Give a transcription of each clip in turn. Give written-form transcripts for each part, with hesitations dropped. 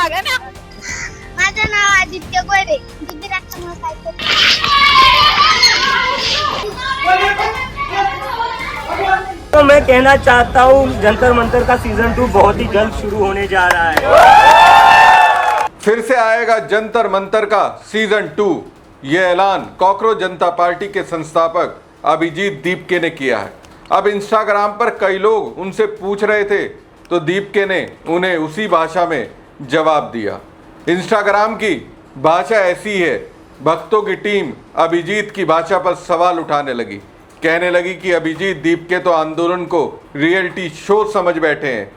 लागा ना. माझं नाव आदित्य गोरे. तो मैं कहना चाहता हूँ जंतर मंतर का सीजन 2 बहुत ही जल्द शुरू होने जा रहा है. फिर से आएगा जंतर मंतर का सीजन 2. ये ऐलान कॉकरोच जनता पार्टी के संस्थापक अभिजीत दीपके ने किया है. अब इंस्टाग्राम पर कई लोग उनसे पूछ रहे थे तो दीपके ने उन्हें उसी भाषा में जवाब दिया. इंस्टाग्राम की भाषा ऐसी है, भक्तों की टीम अभिजीत की भाषा पर सवाल उठाने लगी. कहने लगी कि अभिजीत दीपके तो आंदोलन को रियलिटी शो समझ बैठे हैं.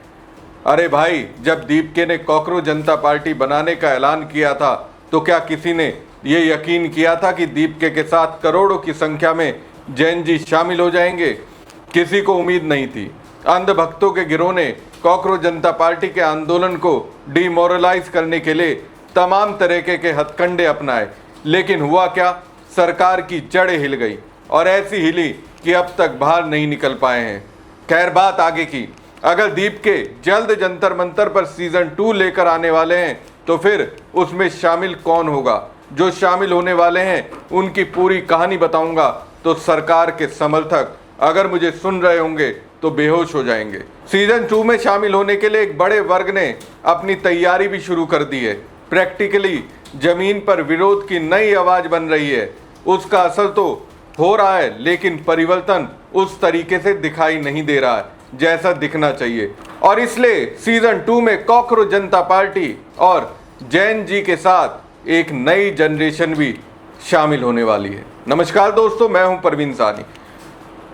अरे भाई, जब दीपके ने कॉकरोच जनता पार्टी बनाने का ऐलान किया था तो क्या किसी ने ये यकीन किया था कि दीपके के साथ करोड़ों की संख्या में जैन जी शामिल हो जाएंगे? किसी को उम्मीद नहीं थी. अंध भक्तों के गिरोह ने कॉकरोच जनता पार्टी के आंदोलन को डिमोरलाइज करने के लिए तमाम तरीके के हथकंडे अपनाए. लेकिन हुआ क्या? सरकार की जड़ें हिल गई और ऐसी हिली कि अब तक बाहर नहीं निकल पाए हैं. खैर, बात आगे की. अगर दीपके जल्द जंतर मंतर पर सीजन 2 लेकर आने वाले हैं तो फिर उसमें शामिल कौन होगा? जो शामिल होने वाले हैं उनकी पूरी कहानी बताऊंगा तो सरकार के समर्थक अगर मुझे सुन रहे होंगे तो बेहोश हो जाएंगे. सीजन 2 में शामिल होने के लिए एक बड़े वर्ग ने अपनी तैयारी भी शुरू कर दी है. प्रैक्टिकली जमीन पर विरोध की नई आवाज बन रही है. उसका असर तो हो रहा है, लेकिन परिवर्तन उस तरीके से दिखाई नहीं दे रहा है जैसा दिखना चाहिए. और इसलिए सीजन 2 में कॉकरोच जनता पार्टी और जैन जी के साथ एक नई जनरेशन भी शामिल होने वाली है. नमस्कार दोस्तों, मैं हूं परवीन सानी.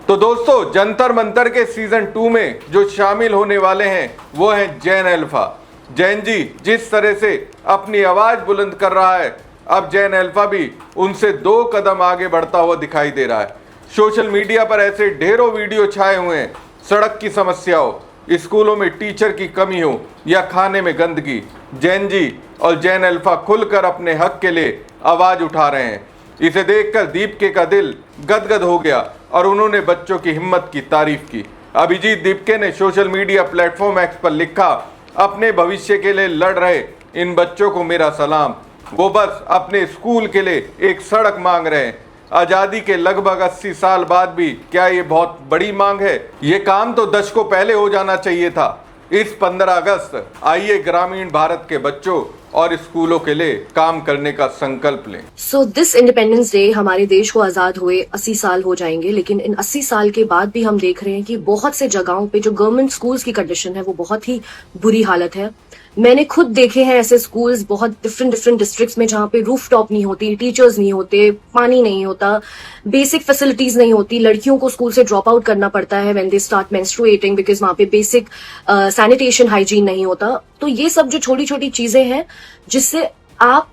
तो दोस्तों, जंतर मंतर के सीजन 2 में जो शामिल होने वाले हैं वो हैं जैन अल्फा. जैन जी जिस तरह से अपनी आवाज बुलंद कर रहा है, अब जैन अल्फा भी उनसे 2 कदम आगे बढ़ता हुआ दिखाई दे रहा है. सोशल मीडिया पर ऐसे ढेरों वीडियो छाए हुए हैं. सड़क की समस्या हो, स्कूलों में टीचर की कमी हो या खाने में गंदगी, जैन जी और जैन अल्फा खुलकर अपने हक के लिए आवाज उठा रहे हैं. इसे देखकर दीपके का दिल गदगद हो गया और उन्होंने बच्चों की हिम्मत की तारीफ की. अभिजीत दीपके ने सोशल मीडिया प्लेटफॉर्म एक्स पर लिखा, अपने भविष्य के लिए लड़ रहे इन बच्चों को मेरा सलाम. वो बस अपने स्कूल के लिए एक सड़क मांग रहे हैं. आज़ादी के लगभग 80 साल बाद भी क्या ये बहुत बड़ी मांग है? ये काम तो दशकों पहले हो जाना चाहिए था. इस 15 अगस्त आइए ग्रामीण भारत के बच्चों और स्कूलों के लिए काम करने का संकल्प लें. सो दिस इंडिपेंडेंस डे हमारे देश को आजाद हुए 80 साल हो जाएंगे, लेकिन इन 80 साल के बाद भी हम देख रहे हैं कि बहुत से जगहों पे जो गवर्नमेंट स्कूल्स की कंडीशन है वो बहुत ही बुरी हालत है. मैंने खुद देखे हैं ऐसे स्कूल्स बहुत डिफरेंट डिस्ट्रिक्ट्स में जहाँ पे रूफ टॉप नहीं होती, टीचर्स नहीं होते, पानी नहीं होता, बेसिक फैसिलिटीज नहीं होती. लड़कियों को स्कूल से ड्रॉप आउट करना पड़ता है when they start menstruating because वहाँ पे बेसिक सैनिटेशन हाइजीन नहीं होता. तो ये सब जो छोटी छोटी चीजें हैं जिससे आप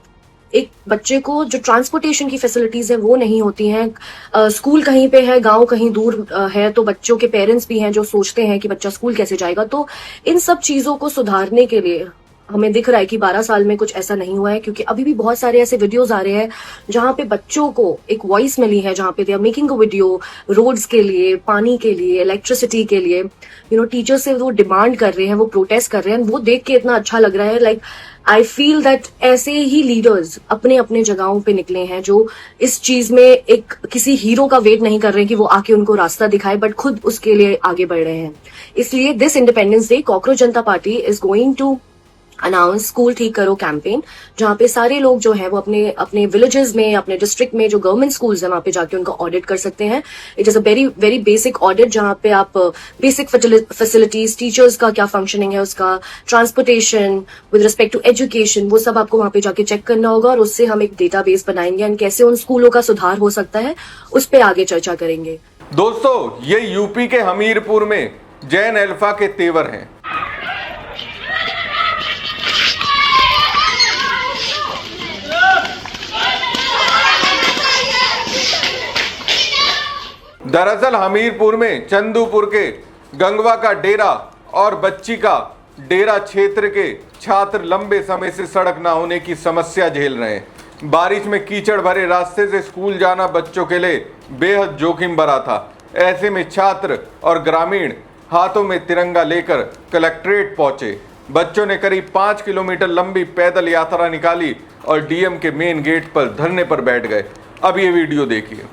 एक बच्चे को जो ट्रांसपोर्टेशन की फैसिलिटीज है वो नहीं होती हैं. स्कूल कहीं पे है, गांव कहीं दूर है, तो बच्चों के पेरेंट्स भी हैं जो सोचते हैं कि बच्चा स्कूल कैसे जाएगा. तो इन सब चीजों को सुधारने के लिए हमें दिख रहा है कि 12 साल में कुछ ऐसा नहीं हुआ है, क्योंकि अभी भी बहुत सारे ऐसे वीडियोस आ रहे हैं जहां पे बच्चों को एक वॉइस मिली है, जहां पे they are making a video roads के लिए, पानी के लिए, इलेक्ट्रिसिटी के लिए. टीचर से वो डिमांड कर रहे हैं, वो प्रोटेस्ट कर रहे हैं. वो देख के इतना अच्छा लग रहा है. लाइक आई फील दैट ऐसे ही लीडर्स अपने अपने जगहों पे निकले हैं जो इस चीज में एक किसी हीरो का वेट नहीं कर रहे हैं कि वो आके उनको रास्ता दिखाए, बट खुद उसके लिए आगे बढ़ रहे हैं. इसलिए this Independence Day Cockroach Janta Party is going to announce school ठीक करो कैंपेन, जहां पे सारे लोग जो है वो अपने अपने विलेजेस में, अपने डिस्ट्रिक्ट में जो गवर्नमेंट स्कूल्स है वहां पे जाके उनका ऑडिट कर सकते हैं. It is a very very basic audit जहां पे आप बेसिक फैसिलिटीज, टीचर्स का क्या फंक्शनिंग है, उसका transportation with respect to education, वो सब आपको वहां पे जाके चेक करना होगा. और उससे हम एक डेटाबेस बनाएंगे एंड कैसे उन स्कूलों का सुधार हो सकता है उस पर आगे चर्चा करेंगे. दोस्तों, ये यूपी के हमीरपुर में जैन अल्फा के तेवर हैं. दरअसल हमीरपुर में चंदूपुर के गंगवा का डेरा और बच्ची का डेरा क्षेत्र के छात्र लंबे समय से सड़क न होने की समस्या झेल रहे हैं. बारिश में कीचड़ भरे रास्ते से स्कूल जाना बच्चों के लिए बेहद जोखिम भरा था. ऐसे में छात्र और ग्रामीण हाथों में तिरंगा लेकर कलेक्ट्रेट पहुंचे बच्चों ने करीब 5 किलोमीटर लंबी पैदल यात्रा निकाली और डीएम के मेन गेट पर धरने पर बैठ गए। अब ये वीडियो देखिए।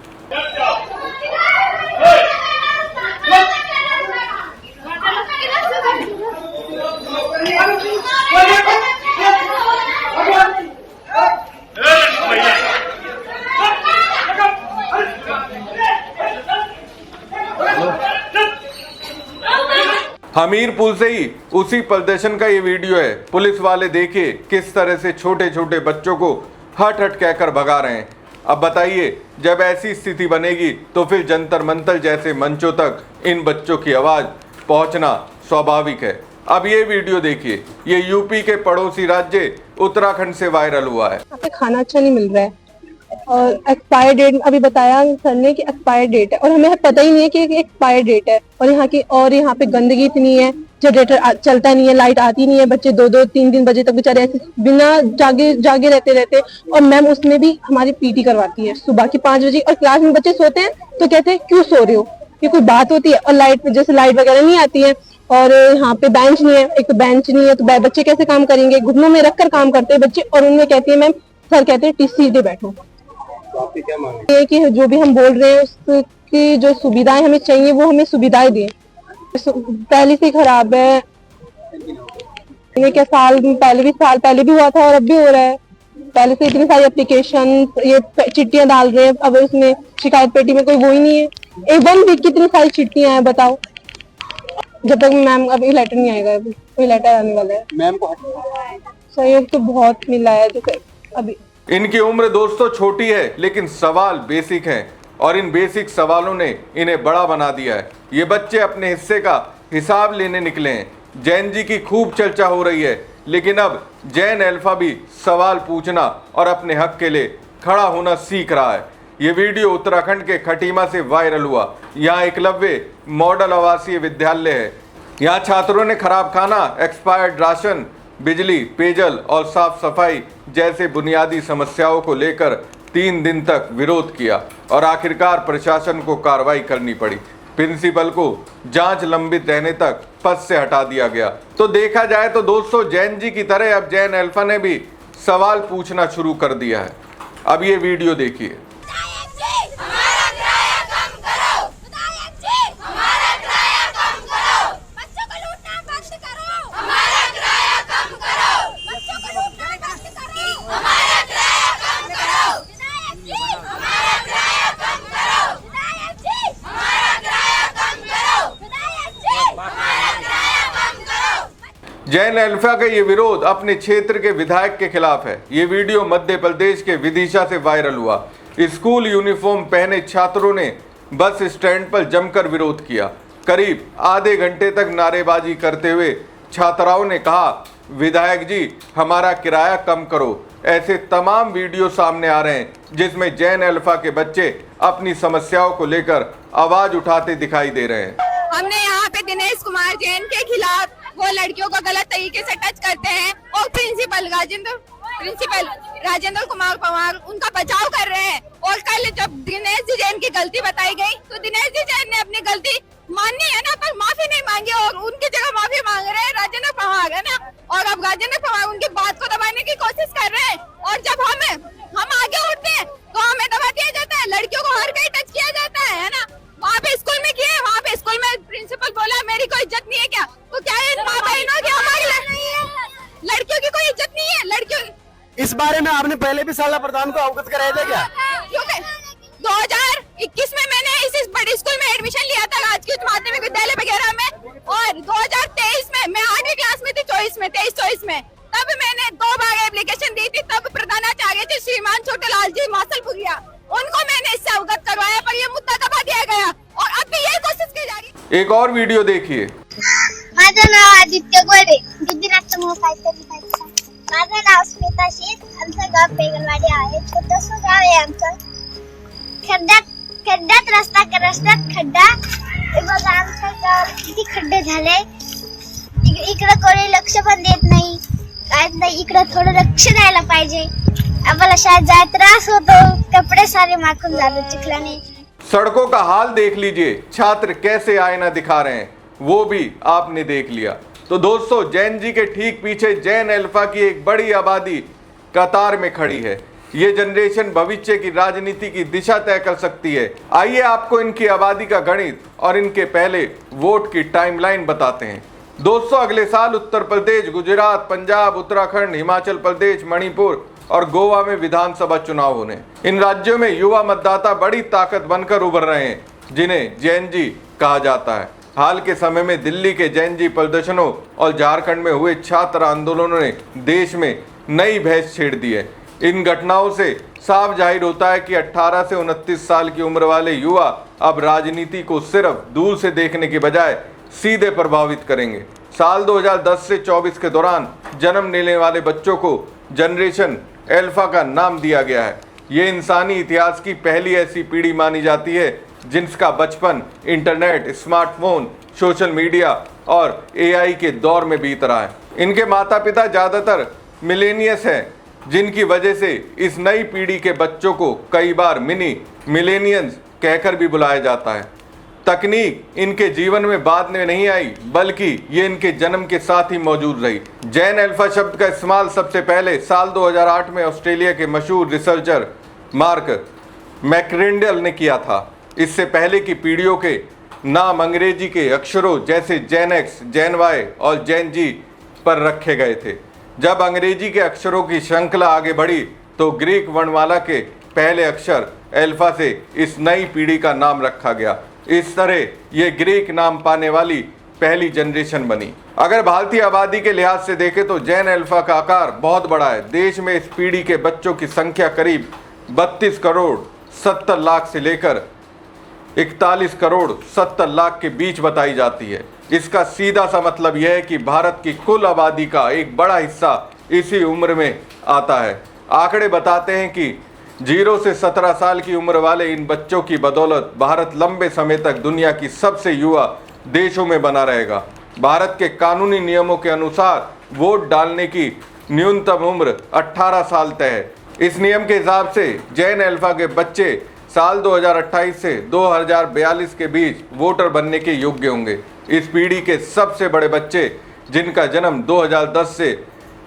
हमीरपुर से ही उसी प्रदर्शन का ये वीडियो है। पुलिस वाले देखिए किस तरह से छोटे छोटे बच्चों को हट हट कहकर भगा रहे हैं। अब बताइए, जब ऐसी स्थिति बनेगी तो फिर जंतर मंतर जैसे मंचों तक इन बच्चों की आवाज पहुंचना स्वाभाविक है। अब ये वीडियो देखिए, ये यूपी के पड़ोसी राज्य उत्तराखंड से वायरल हुआ है। यहाँ पे खाना अच्छा नहीं मिल रहा है और एक्सपायर डेट अभी बताया सर ने कि एक्सपायर डेट है और हमें पता ही नहीं है कि एक्सपायर डेट है। और यहाँ पे गंदगी इतनी है, जनरेटर चलता नहीं है, लाइट आती नहीं है, बच्चे 2-3 बजे तक बेचारे ऐसे बिना जागे रहते और मैम उसमें भी हमारी पीटी करवाती है सुबह की 5 बजे और क्लास में बच्चे सोते हैं तो कहते हैं क्यों सो रहे हो, ये कोई बात होती है। और लाइट जैसे लाइट वगैरह नहीं आती है और यहाँ पे बेंच नहीं है, एक तो बेंच नहीं है तो बच्चे कैसे काम करेंगे, घुटनों में रखकर काम करते हैं बच्चे। और उनमें कहती है मैम, सर कहते हैं सीधे बैठो। ये कि जो भी हम बोल रहे हैं उसकी जो सुविधाएं हमें चाहिए वो हमें सुविधाएं दें। पहले से खराब है, ये क्या साल पहले भी हुआ था और अब भी हो रहा है। पहले से इतनी सारी एप्लीकेशन ये चिट्ठियां डाल रहे हैं, अब उसमें शिकायत पेटी में कोई वो ही नहीं है। एक 1 वीक की इतनी सारी चिट्ठियां हैं, बताओ। जब तक मैम अभी लेटर नहीं आएगा, कोई लेटर आने वाला है मैम को सहयोग तो बहुत मिला है। जैसे अभी इनकी उम्र दोस्तों छोटी है लेकिन सवाल बेसिक हैं और इन बेसिक सवालों ने इन्हें बड़ा बना दिया है। ये बच्चे अपने हिस्से का हिसाब लेने निकले हैं। जैन जी की खूब चर्चा हो रही है, लेकिन अब जैन अल्फा भी सवाल पूछना और अपने हक के लिए खड़ा होना सीख रहा है। ये वीडियो उत्तराखंड के खटीमा से वायरल हुआ। यहाँ एकलव्य मॉडल आवासीय विद्यालय है। यहाँ छात्रों ने खराब खाना, एक्सपायर्ड राशन, बिजली, पेयजल और साफ सफाई जैसे बुनियादी समस्याओं को लेकर 3 दिन तक विरोध किया और आखिरकार प्रशासन को कार्रवाई करनी पड़ी। प्रिंसिपल को जांच लंबित रहने तक पद से हटा दिया गया। तो देखा जाए तो दोस्तों, जैन जी की तरह अब जैन अल्फा ने भी सवाल पूछना शुरू कर दिया है। अब ये वीडियो देखिए। जैन अल्फा का ये विरोध अपने क्षेत्र के विधायक के खिलाफ है। ये वीडियो मध्य प्रदेश के विदिशा से वायरल हुआ। स्कूल यूनिफॉर्म पहने छात्रों ने बस स्टैंड पर जमकर विरोध किया। करीब आधे घंटे तक नारेबाजी करते हुए छात्राओं ने कहा, विधायक जी हमारा किराया कम करो। ऐसे तमाम वीडियो सामने आ रहे हैं जिसमें जैन अल्फा के बच्चे अपनी समस्याओं को लेकर आवाज उठाते दिखाई दे रहे हैं। हमने यहाँ पे दिनेश कुमार जैन के खिलाफ, वो लड़कियों को गलत तरीके से टच करते हैं और प्रिंसिपल राजेंद्र कुमार पवार उनका बचाव कर रहे हैं। और कल जब दिनेश जी जैन की गलती बताई गई तो दिनेश जी जैन ने अपनी गलती माननी है ना, पर माफी नहीं मांगी और उनकी जगह माफी मांग रहे हैं राजेंद्र पवार, है ना। और अब राजेंद्र पवार उनकी बात को दबाने की कोशिश कर रहे हैं और जब हम आगे उठते हैं तो हमें दबा दिया जाता है। लड़कियों को हर कहीं टच किया जाता है ना। वहाँ पे स्कूल में किए, वहाँ पे स्कूल में प्रिंसिपल बोला मेरी कोई इज्जत नहीं है क्या, तो क्या इन माँ बहनों की हमारी लड़कियों की कोई इज्जत नहीं है? लड़कियों इस बारे में आपने पहले भी शाला प्रधान को अवगत कराया था क्या? क्योंकि 2021 में मैंने इस बड़े स्कूल में एडमिशन लिया था, राजकीय उच्च माध्यमिक विद्यालय वगैरह में, और 2023 में मैं 8वीं क्लास में थी, 23-24 में, तब मैंने 2 बार एप्लीकेशन दी थी। तब प्रधानाचार्य थे श्रीमान छोटेलाल जी मासलपुरिया, उनको मैंने इससे अवगत करवाया, पर ये मुद्दा दबा दिया गया और अब भी यही कोशिश की जा रही। एक और वीडियो देखिए। माझं नाव आदित्य गोरे, बुद्धिनाथ समूह काहीतरी माझं नाव स्मिता शीत, आमचं गाव पेगलवाडी आहे, छोटंसं गाव आहे आमचं। खड्ड्यात रस्त्यात खड्डा, बघा आमच्या गावात किती खड्डे झाले, इकडे कोणी लक्ष पण देत नाही, काहीच नाही, इकडे थोडं लक्ष द्यायला पाहिजे। आम्हाला शाळेत जायला त्रास होतो, कपडे सारे माखून जातात चिखलाने। सड़कों का हाल देख लीजिए, छात्र कैसे आईना दिखा रहे हैं वो भी आपने देख लिया। तो दोस्तों जैन जी के ठीक पीछे जैन अल्फा की एक बड़ी आबादी कतार में खड़ी है। ये जनरेशन भविष्य की राजनीति की दिशा तय कर सकती है। आइए आपको इनकी आबादी का गणित और इनके पहले वोट की टाइमलाइन बताते हैं। दोस्तों अगले साल उत्तर प्रदेश, गुजरात, पंजाब, उत्तराखंड, हिमाचल प्रदेश, मणिपुर और गोवा में विधानसभा चुनाव होने। इन राज्यों में युवा मतदाता बड़ी ताकत बनकर उभर रहे हैं, जिन्हें जैन जी कहा जाता है। हाल के समय में दिल्ली के जैन जी प्रदर्शनों और झारखंड में हुए छात्र आंदोलनों ने देश में नई बहस छेड़ दी है। इन घटनाओं से साफ जाहिर होता है कि 18 से 29 साल की उम्र वाले युवा अब राजनीति को सिर्फ दूर से देखने के बजाय सीधे प्रभावित करेंगे। साल 2010 से 24 के दौरान जन्म लेने वाले बच्चों को जनरेशन अल्फा का नाम दिया गया है। ये इंसानी इतिहास की पहली ऐसी पीढ़ी मानी जाती है जिनका बचपन इंटरनेट, स्मार्टफोन, सोशल मीडिया और एआई के दौर में बीत रहा है। इनके माता पिता ज़्यादातर मिलेनियस हैं, जिनकी वजह से इस नई पीढ़ी के बच्चों को कई बार मिनी मिलेनियंस कहकर भी बुलाया जाता है। तकनीक इनके जीवन में बाद में नहीं आई, बल्कि ये इनके जन्म के साथ ही मौजूद रही। जैन अल्फा शब्द का इस्तेमाल सबसे पहले साल 2008 में ऑस्ट्रेलिया के मशहूर रिसर्चर मार्क मैक्रेंडल ने किया था। इससे पहले की पीढ़ियों के नाम अंग्रेजी के अक्षरों जैसे जैन एक्स, जैन वाई और जैन जी पर रखे गए थे। जब अंग्रेजी के अक्षरों की श्रृंखला आगे बढ़ी तो ग्रीक वर्णमाला के पहले अक्षर अल्फा से इस नई पीढ़ी का नाम रखा गया। इस तरह ये ग्रीक नाम पाने वाली पहली जनरेशन बनी। अगर भारतीय आबादी के लिहाज से देखें तो जैन अल्फा का आकार बहुत बड़ा है। देश में इस पीढ़ी के बच्चों की संख्या करीब 32 करोड़ 70 लाख से लेकर 41 करोड़ 70 लाख के बीच बताई जाती है। इसका सीधा सा मतलब यह है कि भारत की कुल आबादी का एक बड़ा हिस्सा इसी उम्र में आता है। आंकड़े बताते हैं कि 0 से 17 साल की उम्र वाले इन बच्चों की बदौलत भारत लंबे समय तक दुनिया की सबसे युवा देशों में बना रहेगा। भारत के कानूनी नियमों के अनुसार वोट डालने की न्यूनतम उम्र 18 साल तय है। इस नियम के हिसाब से जैन अल्फा के बच्चे साल 2028 से 2042 के बीच वोटर बनने के योग्य होंगे। इस पीढ़ी के सबसे बड़े बच्चे जिनका जन्म 2010 से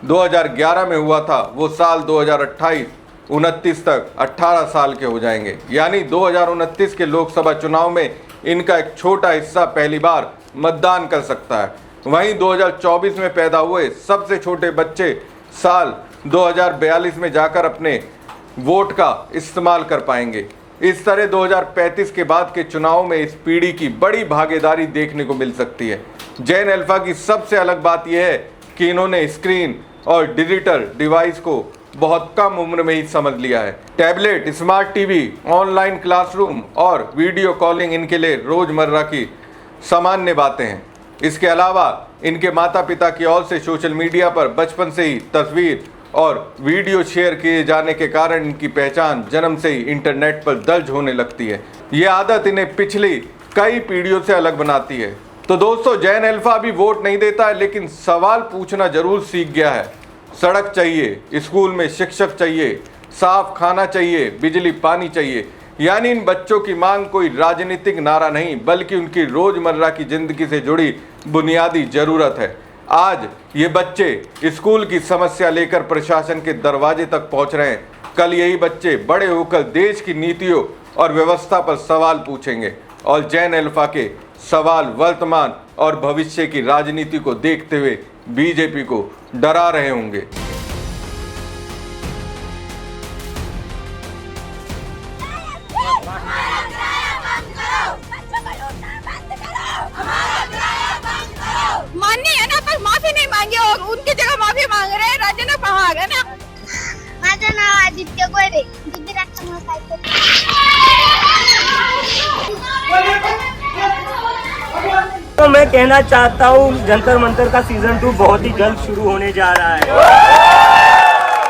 2011 में हुआ था, वो साल 2028-29 तक 18 साल के हो जाएंगे। यानी 2029 के लोकसभा चुनाव में इनका एक छोटा हिस्सा पहली बार मतदान कर सकता है। वहीं 2024 में पैदा हुए सबसे छोटे बच्चे साल 2042 में जाकर अपने वोट का इस्तेमाल कर पाएंगे। इस तरह 2035 के बाद के चुनाव में इस पीढ़ी की बड़ी भागीदारी देखने को मिल सकती है। जैन अल्फा की सबसे अलग बात यह है कि इन्होंने स्क्रीन और डिजिटल डिवाइस को बहुत कम उम्र में ही समझ लिया है। Tablet, smart TV, online classroom और वीडियो कॉलिंग इनके लिए रोजमर्रा की सामान्य बातें हैं। इसके अलावा इनके माता पिता की ओर से सोशल मीडिया पर बचपन से ही तस्वीर और वीडियो शेयर किए जाने के कारण इनकी पहचान जन्म से ही इंटरनेट पर दर्ज होने लगती है। ये आदत इन्हें पिछली कई पीढ़ियों से अलग बनाती है। तो दोस्तों जैन अल्फा अभी वोट नहीं देता है, लेकिन सवाल पूछना जरूर सीख गया है। सड़क चाहिए, स्कूल में शिक्षक चाहिए, साफ खाना चाहिए, बिजली पानी चाहिए। यानी इन बच्चों की मांग कोई राजनीतिक नारा नहीं, बल्कि उनकी रोजमर्रा की जिंदगी से जुड़ी बुनियादी जरूरत है। आज ये बच्चे स्कूल की समस्या लेकर प्रशासन के दरवाजे तक पहुंच रहे हैं। कल यही बच्चे बड़े होकर देश की नीतियों और व्यवस्था पर सवाल पूछेंगे और जैन अल्फा के सवाल वर्तमान और भविष्य की राजनीति को देखते हुए बीजेपी को डरा रहे होंगे। माननी है ना, पर माफी नहीं मांगी और उनकी जगह माफी मांग रहे हैं राजेंद्र पवार, है ना। माझं नाव आदित्य गोरे, गुजरात तो मैं कहना चाहता हूँ जंतर मंतर का सीजन 2 बहुत ही जल्द शुरू होने जा रहा है।